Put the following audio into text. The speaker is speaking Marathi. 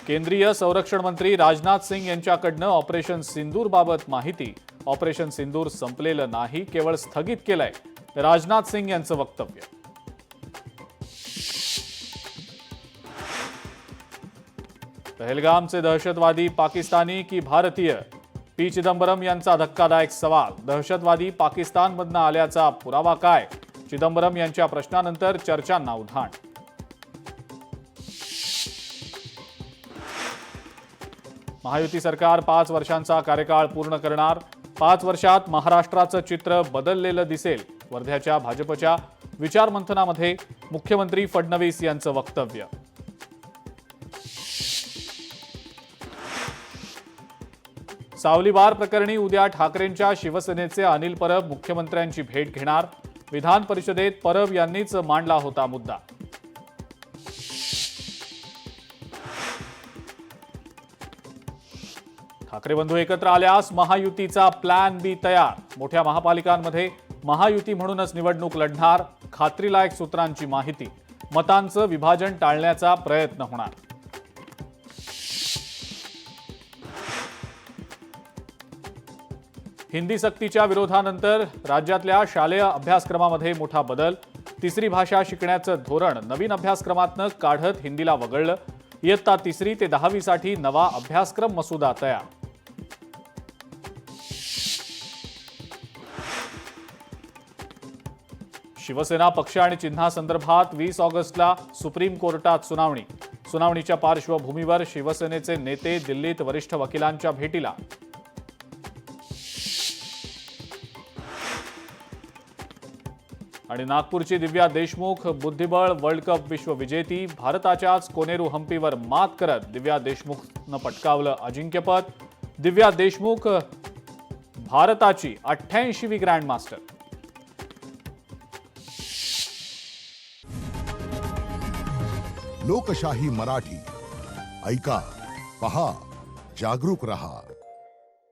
केंद्रीय संरक्षण मंत्री राजनाथ सिंग यांच्याकडनं ऑपरेशन सिंदूर बाबत माहिती। ऑपरेशन सिंदूर संपलेलं नाही, केवळ स्थगित केलंय, राजनाथ सिंग यांचं वक्तव्य। पहलगामचे दहशतवादी पाकिस्तानी की भारतीय? पी चिदंबरम यांचा धक्कादायक सवाल। दहशतवादी पाकिस्तानमधनं आल्याचा पुरावा काय? चिदंबरम यांच्या प्रश्नानंतर चर्चांना उधाण। महायुती सरकार 5 वर्षांचा कार्यकाळ पूर्ण करणार। 5 वर्षात महाराष्ट्राचं चित्र बदललेलं दिसेल। वर्ध्याच्या भाजपच्या विचारमंथनामध्ये मुख्यमंत्री फडणवीस यांचं वक्तव्य। सावलीबार प्रकरणी उद्या ठाकरेंच्या शिवसेनेचे अनिल परब मुख्यमंत्र्यांची भेट घेणार। विधान परिषदेत परब यांनीच मांडला होता मुद्दा। ठाकरे बंधू एकत्र आल्यास महायुतीचा प्लॅन बी तयार। मोठ्या महापालिकांमध्ये महायुती म्हणूनच निवडणूक लढणार। खात्रीलायक सूत्रांची माहिती। मतांचं विभाजन टाळण्याचा प्रयत्न होणार। हिंदी सक्तीच्या विरोधानंतर राज्यातल्या शालेय अभ्यासक्रमामध्ये मोठा बदल। तिसरी भाषा शिकण्याचं धोरण नवीन अभ्यासक्रमातनं काढत हिंदीला वगळलं। इयत्ता 3री ते 10वी साठी नवा अभ्यासक्रम मसुदा तयार। शिवसेना पक्ष आणि चिन्हासंदर्भात 20 ऑगस्टला सुप्रीम कोर्टात सुनावणी। सुनावणीच्या पार्श्वभूमीवर शिवसेनेचे नेते दिल्लीत वरिष्ठ वकिलांच्या भेटीला। आणि नागपूरची दिव्या देशमुख बुद्धिबळ वर्ल्ड कप विश्वविजेती। भारताच्याच कोनेरू हम्पीवर मात करत दिव्या देशमुखनं पटकावलं अजिंक्यपद। दिव्या देशमुख भारताची 88वी ग्रँडमास्टर। लोकशाही मराठी ऐका, पहा, जागरूक रहा।